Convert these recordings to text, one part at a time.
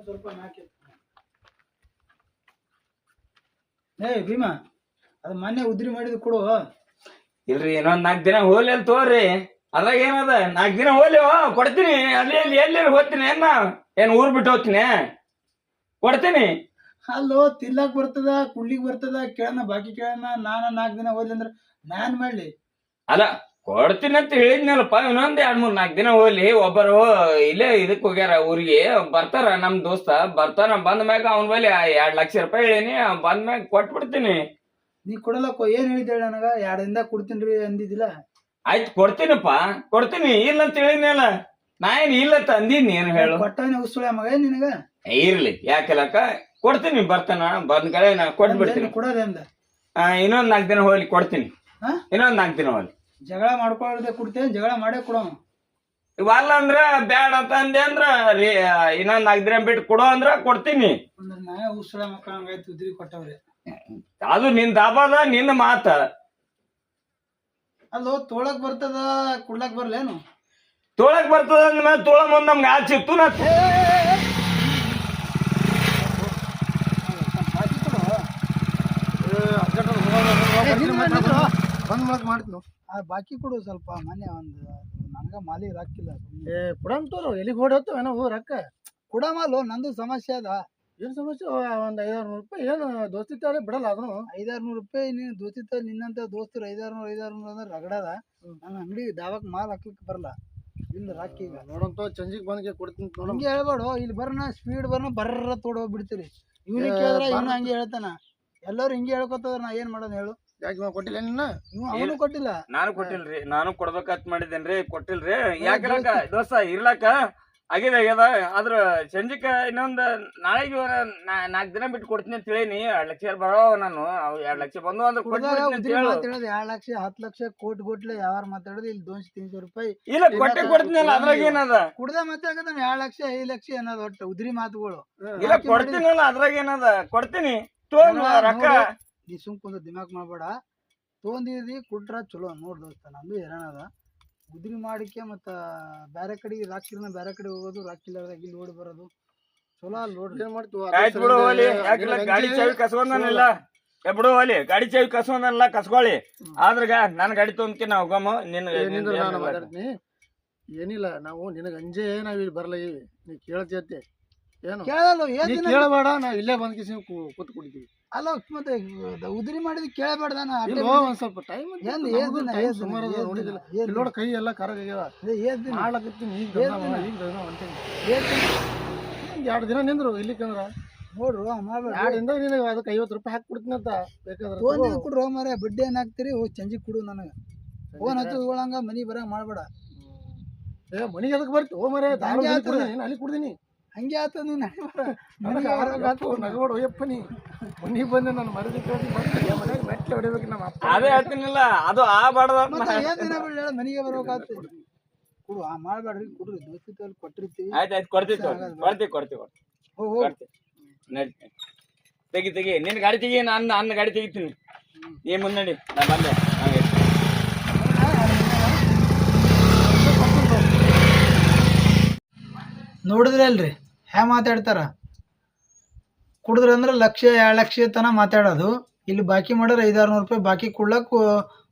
ಸ್ವಲ್ಪ ನಾಕಿ ಏ ಭೀಮಾ ಅದು ಮೊನ್ನೆ ಉದ್ರಿ ಮಾಡಿದ್ ಕೊಡು. ಇಲ್ರಿ ಇನ್ನೊಂದ್ 4 ದಿನ ಹೋಲಿ ಅಂತ ತೋರಿ. ಅದ್ರಾಗ ಏನದ 4 ದಿನ ಹೋಲಿ ಕೊಡ್ತೀನಿ. ಅಲ್ಲಿ ಎಲ್ಲಿ ಹೋಗ್ತೀನಿ ಏನ್ ಊರ್ ಬಿಟ್ಟು ಹೋಗ್ತೀನಿ ಕೊಡ್ತೀನಿ. ಅಲ್ಲೋ ತಿನ್ಲಾಕ್ ಬರ್ತದ ಕುಡ್ಲಿಕ್ ಬರ್ತದ ಕೇಳನ ಬಾಕಿ ಕೇಳನ. ನಾನ 4 ದಿನ ಹೋಗ್ಲಿ ಅಂದ್ರ ನಾನ್ ಮಾಡ್ಲಿ. ಅಲ್ಲ ಕೊಡ್ತೀನಿ ಅಂತ ಹೇಳಿದ್ನಲ್ಲಪ್ಪ. ಇನ್ನೊಂದ್ 2-3-4 ದಿನ ಹೋಗ್ಲಿ. ಒಬ್ಬರು ಇಲ್ಲೇ ಇದಕ್ ಹೋಗ್ಯಾರ ಊರಿಗೆ, ಬರ್ತಾರ ನಮ್ ದೋಸ್ತ ಬರ್ತಾರ. ಬಂದ ಮ್ಯಾಗ ಅವ್ನ ಬಳಿ 2 ಲಕ್ಷ ರೂಪಾಯಿ ಹೇಳಿನಿ. ಬಂದ ಮ್ಯಾಗ ಕೊಟ್ಬಿಡ್ತೀನಿ. ನೀ ಕೊಡಲಕ್ಕೋ ಏನ್ ಹೇಳಿದ್ದೆ ನನಗ 2 ದಿನದಾಗ ಕೊಡ್ತೀನ್ರಿ ಅಂದಿದ್ದಿಲ್ಲ. ಆಯ್ತು ಕೊಡ್ತೀನಪ್ಪ ಕೊಡ್ತೀನಿ. ಇಲ್ಲ ಅಂತ ಹೇಳಿದ್ನಲ್ಲ. ನಾ ಏನ್ ಇಲ್ಲ ಅಂತ ಅಂದಿನಿ. ಏನು ಹೇಳು ಕೊಟ್ಟಾನೆ ಉಸುಳೆ ಮಗ ನಿನಗ. ಇರ್ಲಿ ಯಾಕೆಲ್ಲಕ್ಕ ಕೊಡ್ತೀನಿ. ಬರ್ತಾನ ಬಂದ್ ಕಡೆ ನಾ ಕೊಟ್ಬಿಡ್ತೀನಿ. ಕೊಡೋದೇ ಅಂದ. ಇನ್ನೊಂದ್ 4 ದಿನ ಹೋಗ್ಲಿ ಕೊಡ್ತೀನಿ. ಇನ್ನೊಂದ್ 4 ದಿನ ಹೋಗ್ಲಿ. ಜಗಳ ಮಾಡ್ಕೊಳ್ಳದೆ ಕೊಡ್ತೇನೆ. ಜಗಳ ಮಾಡೇ ಕೊಡೋ. ಇವಲ್ಲ ಅಂದ್ರ ಬ್ಯಾಡ ಅಂತ ಅಂದೆ ಅಂದ್ರ ಇನ್ನೊಂದ್ 4 ದಿನ ಬಿಟ್ಟು ಕೊಡೋ ಅಂದ್ರ ಕೊಡ್ತೀನಿ. ನಾ ಉಸುಳೆ ಮಕ್ಕಳ ಹಂಗಾಯ್ತು ಉದ್ರಿ ಕೊಟ್ಟವ್ರಿ. ಅದು ನಿನ್ ದಾಬಾದ ನಿನ್ನ ಮಾತ. ಅಲ್ಲೋ ತೋಳಕ್ ಬರ್ತದ ಕುಡ್ಲಾಕ್ ಬರ್ಲೇನು? ತೋಳಕ್ ಬರ್ತದ ಅಂದ್ಮೇಲೆ ತೋಳ ಮುಂದ್ ನಮ್ಗೆ ಆಚೆ ಸಿಕ್ತು ನಾ ಬಾಕಿ ಕೊಡು ಸ್ವಲ್ಪ. ಮೊನ್ನೆ ಒಂದು ನನಗ ಮಾಲಿ ರಾಕಿಲ್ಲ. ಕೊಡಂತವ್ರು ಎಲ್ಲಿಗೆ ಹೊಡೋತ್ತು ಏನೋ ರೊಕ್ಕ ಕೊಡಮಲ್ಲೋ. ನಂದು ಸಮಸ್ಯೆ ಅದ. ಏನು ಸಮಸ್ಯೆ? ಒಂದು 500 ರೂಪಾಯಿ ಏನು ದೋಸ್ತಿ ತಾಳೆ ಬಿಡಲ್ಲ ಅದನ್ನು. 500 ರೂಪಾಯಿ ನೀನು ದೋಸ್ತಿ ನಿನ್ನಂತ ದೋಸ್ತರು 500 ಅಂದ್ರೆ ರಗಡದ. ನನ್ನ ಅಂಗಡಿ ದಾವಕ್ ಮಾಲ್ ಹಾಕ್ಲಿಕ್ಕೆ ಬರಲ್ಲ. ಇಲ್ಲ ರಾಕಿ ಈಗ ನೋಡಂತ ಚಂಜಿಗೆ ಬಂದ್ಗೆ ಕೊಡ್ತೀನಿ. ಹಂಗೆ ಹೇಳ್ಬೇಡ. ಇಲ್ಲಿ ಬರ್ನ ಸ್ಪೀಡ್ ಬರ್ನ ಬರ್ರ ತೋಡೋಗ್ಬಿಡ್ತೀರಿ. ಇವ್ನಿಗೆ ಕೇಳಿದ್ರೆ ಇವ್ನು ಹಂಗೆ ಹೇಳ್ತಾನ. ಎಲ್ಲರೂ ಹಿಂಗೆ ಹೇಳ್ಕೊತದ್ರ ನಾ ಏನ್ ಮಾಡೋದು ಹೇಳು? ಯಾಕೆ ಕೊಟ್ಟಿಲ್ಲ ನಿನ್ನ? ಅವನು ಕೊಟ್ಟಿಲ್ಲ. ನಾನು ಕೊಟ್ಟಿಲ್ರಿ. ನಾನು ಕೊಡ್ಬೇಕಂತ ಮಾಡಿದ್ದೇನ್ರಿ. ಕೊಟ್ಟಿಲ್ರಿ. ಯಾಕೆ ದೋಸ್ತ ಇರ್ಲಾಕ ಆಗ್ಯದ. ಆದ್ರ ಸಂಜಿಕ ಇನ್ನೊಂದ್ ನಾಳೆಗೆ 4 ದಿನ ಬಿಟ್ಟು ಕೊಡ್ತೀನಿ ಅಂತ ಹೇಳಿನಿ. 2 ಲಕ್ಷ ಬರೋ ನಾನು 2 ಲಕ್ಷ ಬಂದು ಅಂದ್ರೆ 2 ಲಕ್ಷ 10 ಲಕ್ಷ ಕೋಟಿ ಗೋಟ್ಲೆ ಯಾರು ಮಾತಾಡೋದು. ಇಲ್ಲಿ 200-300 ರೂಪಾಯಿ ಇಲ್ಲ ಕೊಟ್ಟೆ ಕೊಡ್ತೀನಲ್ಲ. ಅದ್ರಾಗ ಏನದ? ಕುಡ್ದ ಮಾತಾಡೋದು 2 ಲಕ್ಷ 5 ಲಕ್ಷ ಏನದ ಒಟ್ಟು ಉದ್ರಿ ಮಾತುಗಳು. ಇಲ್ಲ ಕೊಡ್ತೀನಲ್ಲ. ಅದ್ರಾಗ ಏನದ? ಕೊಡ್ತೀನಿ ರೊಕ್ಕ. ನೀ ಸುಮ್ಕೊಂದ ದಿಮಾಕ್ ಮಾಡ್ಬೇಡ. ತೊಗೊಂಡಿದ್ರಿ ಕುಟ್ರ ಚಲೋ ನೋಡ್ ದೋಸ್ತ. ನಂದು ಹೆರಾಣದ ಉದ್ರಿ ಮಾಡಿಕೆ ಮತ್ತ ಬ್ಯಾರೆ ಕಡೆಗೆ ರಾಕಿರ್ನ ಬ್ಯಾರೆ ಕಡೆ ಹೋಗೋದು. ರಾಕಿಲ್ಲಾರ್ದಾಗ ಇಲ್ಲಿ ಓಡಿ ಬರೋದು ಚಲೋ ಅಲ್ಲ ನೋಡ್ರಿ. ಏನ್ ಮಾಡ್ತೀವಿ? ಆಯ್ತು ಬಿಡು ಹೋಲಿ. ಯಾಕಿಲ್ಲ ಗಾಡಿ ಚಾವಿ ಕಸ್ಕೊಂಡನಿಲ್ಲ. ಬಿಡು ಹೋಲಿ. ಗಾಡಿ ಚಾವಿ ಕಸ್ಕೊಂಡಲ್ಲ ಕಸ್ಕೊಳ್ಳಿ. ಆದ್ರಗ ನಾನು ಗಾಡಿ ತೊಗೊಂಡ್ಕೆ ನಾವು ಹೋಗಮ್ಮ. ನಾನು ಮಾತಾಡ್ತೀನಿ. ಏನಿಲ್ಲ ನಾವು ನಿನಗೆ ಅಂಜೆ ನಾವ್ ಇಲ್ಲಿ ಬರ್ಲಾಗಿವಿ. ನೀ ಕೇಳ್ತೈತೆ ಏನು ಕೇಳಬೇಡ. ನಾವ್ ಇಲ್ಲೇ ಬಂದ್ಕಿಸಿ ಕೂತ್ ಕುಡಿತೀವಿ. ಅಲ್ಲ ಮತ್ತೆ ಉದ್ರಿ ಮಾಡಿದ್ ಕೇಳಬೇಡ. ಒಂದ್ ಸ್ವಲ್ಪ ಟೈಮ್ ನೋಡ ಕೈ ಎಲ್ಲ ಕರಗಾಗ್ಯಾವ. ಮಾಡ್ಲಕತ್ತೀನಿ ಈಗ 2 ದಿನ ನಿಂದ್ರು ಇಲ್ಲಿಕಂದ್ರ ನೋಡ್ರು. 2 ದಿನ ನಿನಗೆ ಅದಕ್ಕೆ 50 ರೂಪಾಯಿ ಹಾಕಿ ಕೊಡ್ತೀನಿ ಅಂತ ಬೇಕಾದ್ರೆ ಕೊಡ್ರು ಮಾರ. ಬಡ್ಡಿ ಏನ್ ಹಾಕ್ತಿರಿ? ಚಂಜಿ ಕೊಡು ನನಗ. ಫೋನ್ ಹಚ್ಚೋಳಂಗ ಮನಿ ಬರಂಗ ಮಾಡ್ಬೇಡ. ಮನಿಗೆ ಅದಕ್ಕೆ ಬರ್ತಿ ಹೋ ಮರ. ಅಲ್ಲಿ ಕುಡ್ದೀನಿ ಹಂಗೆ ಆತ. ನೀನ್ ನಗಬೇಡ ಹೋಯಪ್ಪ. ನೀ ಮನಿಗೆ ಬಂದೆ ನಾನು ಮರದಿ ಮನೆಗೆ ಮೆಟ್ಲೆ ಹೊಡಿಬೇಕು. ನಮ್ಮ ಅಪ್ಪ ಅದೇ ಹೇಳ್ತೀನಿಲ್ಲ. ಅದು ಆಗ್ಬಾರ್ದ. ದಿನ ಹೇಳ ಮನಿಗೆ ಬರ್ಬೇಕಾತ. ಕೊಡು ಮಾಡ್ಬೇಡ್ರಿ. ಕೊಡ್ರಿ ದೋಸ್ತಿ ಕೊಟ್ಟಿರ್ತೀವಿ. ಆಯ್ತಾಯ್ತು ಕೊಡ್ತೀವಿ. ತೆಗಿ ನಿನ್ ಗಾಡಿ ತೆಗಿ. ನನ್ನ ಗಾಡಿ ತೆಗಿತೀನಿ. ಏನ್ ಮುನ್ನಡಿ ನಾ ಬಂದೆ. ನೋಡಿದ್ರಿ ಅಲ್ರಿ ಹ್ಯಾ ಮಾತಾಡ್ತಾರ. ಕುಡಿದ್ರೆ ಅಂದ್ರೆ 1 ಲಕ್ಷ 2 ಲಕ್ಷ ತನ ಮಾತಾಡೋದು. ಇಲ್ಲಿ ಬಾಕಿ ಮಾಡೋರು 500-600 ರೂಪಾಯಿ ಬಾಕಿ ಕೊಡ್ಲಕ್ಕೆ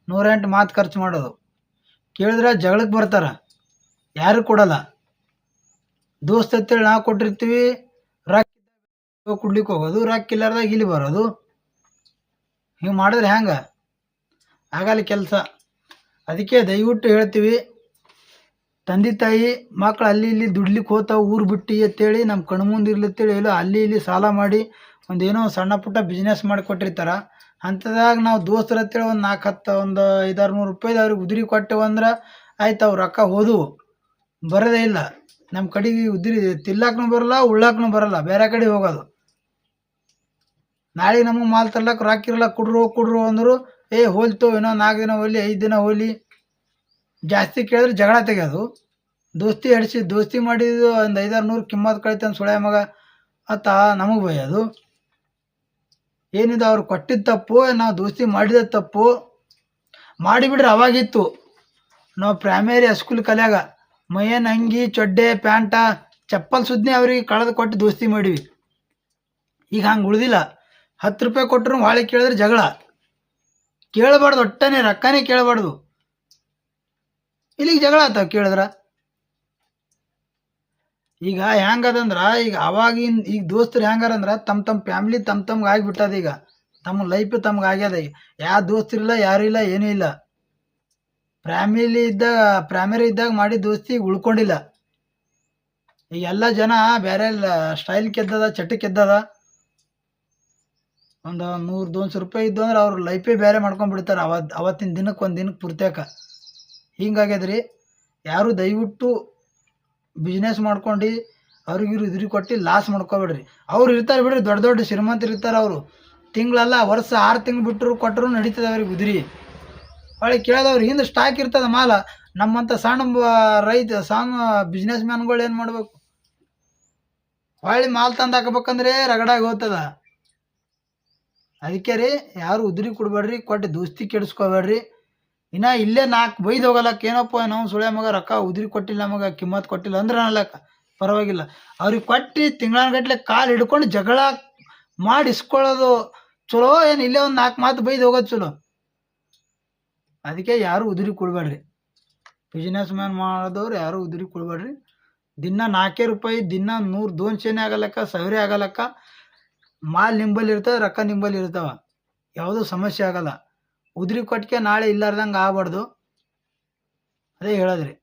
108 ಮಾತು ಖರ್ಚು ಮಾಡೋದು. ಕೇಳಿದ್ರೆ ಜಗಳಕ್ಕೆ ಬರ್ತಾರ. ಯಾರು ಕೊಡಲ್ಲ. ದೋಸ್ತ ಅಂತೇಳಿ ನಾವು ಕೊಟ್ಟಿರ್ತೀವಿ. ರಾಕ್ ಕುಡ್ಲಿಕ್ಕೆ ಹೋಗೋದು. ರಾಕ್ ಇಲ್ಲಾರ್ದಾಗ ಇಲ್ಲಿ ಬರೋದು. ಹಿಂಗೆ ಮಾಡಿದ್ರೆ ಹೆಂಗ ಆಗಲ್ಲ ಕೆಲಸ. ಅದಕ್ಕೆ ದಯವಿಟ್ಟು ಹೇಳ್ತೀವಿ, ತಂದೆ ತಾಯಿ ಮಕ್ಳು ಅಲ್ಲಿ ಇಲ್ಲಿ ದುಡ್ಲಿಕ್ಕೆ ಹೋಗ್ತಾವೆ ಊರು ಬಿಟ್ಟು ಅಂತೇಳಿ ನಮ್ಮ ಕಣ್ಮುಂದೆ ಇರ್ಲತ್ತೇಳಿ ಎಲ್ಲ ಅಲ್ಲಿ ಇಲ್ಲಿ ಸಾಲ ಮಾಡಿ ಒಂದೇನೋ ಸಣ್ಣ ಪುಟ್ಟ ಬಿಸ್ನೆಸ್ ಮಾಡಿ ಕೊಟ್ಟಿರ್ತಾರೆ. ಅಂಥದಾಗ ನಾವು ದೋಸ್ತರ ಅಂತೇಳಿ ಒಂದು 4-10 ಒಂದು 500-600 ರೂಪಾಯಿದು ಅವ್ರಿಗೆ ಉದ್ರಿ ಕೊಟ್ಟೆವಂದ್ರೆ ಆಯ್ತು. ಅವ್ರು ರೊಕ್ಕ ಹೋದವು ಬರೋದೇ ಇಲ್ಲ. ನಮ್ಮ ಕಡೆಗೆ ಉದ್ರಿ ತಿರ್ಲಾಕ್ನೂ ಬರಲ್ಲ ಉಳ್ಳಾಕ್ನೂ ಬರಲ್ಲ. ಬೇರೆ ಕಡೆ ಹೋಗೋದು. ನಾಳೆ ನಮಗೆ ಮಾಲ್ ತರ್ಲಕ್ಕೆ ರೊಕ್ಕ ಕೊಡ್ರು ಅಂದರು. ಹೋಲ್ತು ಇನ್ನೂ 4 ದಿನ ಹೋಗ್ಲಿ 5 ದಿನ ಹೋಗ್ಲಿ. ಜಾಸ್ತಿ ಕೇಳಿದ್ರೆ ಜಗಳ ತೆಗೆಯೋದು. ದೋಸ್ತಿ ಮಾಡಿದ್ದು ಒಂದು 500-100 ಕಿಮ್ಮತ್ತು ಕಳಿತಾನೆ ಸುಳೆ ಮಗ ಅತ್ತ ನಮಗೆ ಬೈಯೋದು. ಏನಿದೆ ಅವ್ರು ಕೊಟ್ಟಿದ್ದು ತಪ್ಪು, ನಾವು ದೋಸ್ತಿ ಮಾಡಿದ ತಪ್ಪು. ಮಾಡಿಬಿಡ್ರಿ. ಅವಾಗಿತ್ತು ನಾವು ಪ್ರೈಮರಿ ಸ್ಕೂಲ್ ಕಲ್ಯಾಗ ಮೈಯನ್ ಅಂಗಿ ಚೊಡ್ಡೆ ಪ್ಯಾಂಟ ಚಪ್ಪಲ್ ಸುದ್ದಿ ಅವ್ರಿಗೆ ಕಳೆದು ಕೊಟ್ಟು ದೋಸ್ತಿ ಮಾಡಿವಿ. ಈಗ ಹಂಗೆ ಉಳ್ದಿಲ್ಲ. 10 ರೂಪಾಯಿ ಕೊಟ್ಟರು ಹೊಳೆ ಕೇಳಿದ್ರೆ ಜಗಳ. ಕೇಳಬಾರ್ದು, ಒಟ್ಟನೆ ರೊಕ್ಕನೇ ಕೇಳಬಾರ್ದು. ಇಲ್ಲಿಗೆ ಜಗಳ ಆತಾವ ಕೇಳಿದ್ರ. ಈಗ ಹೆಂಗದಂದ್ರ ಈಗ ಅವಾಗಿನ ಈಗ ದೋಸ್ತರು ಹೆಂಗಾರಂದ್ರ ತಮ್ಮ ಫ್ಯಾಮಿಲಿ ತಮ್ಗೆ ಆಗಿಬಿಟ್ಟದ. ಈಗ ತಮ್ಮ ಲೈಫ್ ತಮ್ಗೆ ಆಗ್ಯದ. ಈಗ ಯಾವ ದೋಸ್ತರಿಲ್ಲ, ಯಾರು ಇಲ್ಲ, ಏನೂ ಇಲ್ಲ. ಪ್ರೈಮರಿ ಇದ್ದಾಗ ಮಾಡಿ ದೋಸ್ತಿ ಈಗ ಉಳ್ಕೊಂಡಿಲ್ಲ. ಈಗ ಎಲ್ಲ ಜನ ಬೇರೆ ಸ್ಟೈಲ್ ಕೆದ್ದದ, ಚಟಕ್ಕೆ ಎದ್ದದ. ಒಂದು 100-200 ರೂಪಾಯಿ ಇದ್ದು ಅಂದ್ರೆ ಅವ್ರ ಲೈಫೇ ಬೇರೆ ಮಾಡ್ಕೊಂಡ್ಬಿಡ್ತಾರೆ ಅವತ್ತಿನ ದಿನಕ್ಕೆ, ಒಂದು ದಿನಕ್ಕೆ ಪೂರ್ತ್ಯಾಕ. ಹಿಂಗಾಗ್ಯದ್ರಿ. ಯಾರು ದಯವಿಟ್ಟು ಬಿಸ್ನೆಸ್ ಮಾಡ್ಕೊಂಡು ಅವ್ರಿಗಿರು ಇದ್ರಿ ಕೊಟ್ಟು ಲಾಸ್ ಮಾಡ್ಕೊಬೇಡ್ರಿ. ಅವ್ರು ಇರ್ತಾರೆ ಬಿಡ್ರಿ, ದೊಡ್ಡ ದೊಡ್ಡ ಶ್ರೀಮಂತರು ಇರ್ತಾರೆ. ಅವರು ತಿಂಗಳಲ್ಲ ವರ್ಷ 6 ತಿಂಗಳು ಬಿಟ್ಟರು ಕೊಟ್ಟರು ನಡೀತದೆ ಅವ್ರಿಗೆ ಉದ್ರಿ. ಹೊಳೆ ಕೇಳಿದವ್ರು ಹಿಂದೆ ಸ್ಟಾಕ್ ಇರ್ತದೆ ಮಾಲ. ನಮ್ಮಂಥ ಸಣ್ಣ ಬಿಸ್ನೆಸ್ ಮ್ಯಾನ್ಗಳು ಏನು ಮಾಡ್ಬೇಕು, ಹೊಳ್ಳಿ ಮಾಲ್ ತಂದು ಹಾಕಬೇಕಂದ್ರೆ ರಗಡಾಗಿ ಹೋಗ್ತದ. ಅದಕ್ಕೆ ರೀ ಯಾರು ಉದ್ರಿ ಕೊಡ್ಬೇಡ್ರಿ, ಕೊಟ್ಟು ದೋಸ್ತಿ ಕೆಡಿಸ್ಕೋಬೇಡ್ರಿ. ಇನ್ನು ಇಲ್ಲೇ 4 ಬೈದು ಹೋಗಲಕ್ಕ, ಏನಪ್ಪ ನಾವು ಸುಳ್ಯ ಮಗ ರೊಕ್ಕ ಉದ್ರಿ ಕೊಟ್ಟಿಲ್ಲ, ನಮಗೆ ಕಿಮ್ಮತ್ ಕೊಟ್ಟಿಲ್ಲ ಅಂದ್ರೆ ಅನ್ನಲಕ್ಕ ಪರವಾಗಿಲ್ಲ. ಅವ್ರಿಗೆ ಕೊಟ್ಟು ತಿಂಗಳಗಟ್ಲೆ ಕಾಲು ಹಿಡ್ಕೊಂಡು ಜಗಳ ಮಾಡಿ ಇಸ್ಕೊಳ್ಳೋದು ಚಲೋ ಏನು? ಇಲ್ಲೇ ಒಂದು 4 ಮಾತು ಬೈದು ಹೋಗೋದು ಚಲೋ. ಅದಕ್ಕೆ ಯಾರು ಉದುರಿ ಕೊಡ್ಬೇಡ್ರಿ. ಬಿಸ್ನೆಸ್ ಮ್ಯಾನ್ ಮಾಡೋದವ್ರು ಯಾರು ಉದುರಿ ಕೊಡ್ಬೇಡ್ರಿ. ದಿನ 4 ರೂಪಾಯಿ, ದಿನ 100-200 ಆಗಲಕ್ಕ, 1000 ಆಗಲಕ್ಕ. ಮಾಲ್ ನಿಂಬಲ್ಲಿ ಇರ್ತದೆ, ರೊಕ್ಕ ನಿಂಬಲ್ಲಿ ಇರ್ತಾವ, ಯಾವುದೂ ಸಮಸ್ಯೆ ಆಗಲ್ಲ. ಉದ್ರಿ ಕೊಟ್ಟಿಗೆ ನಾಳೆ ಇಲ್ಲಾರ್ದಂಗೆ ಆಗ್ಬಾರ್ದು. ಅದೇ ಹೇಳೋದ್ರಿ.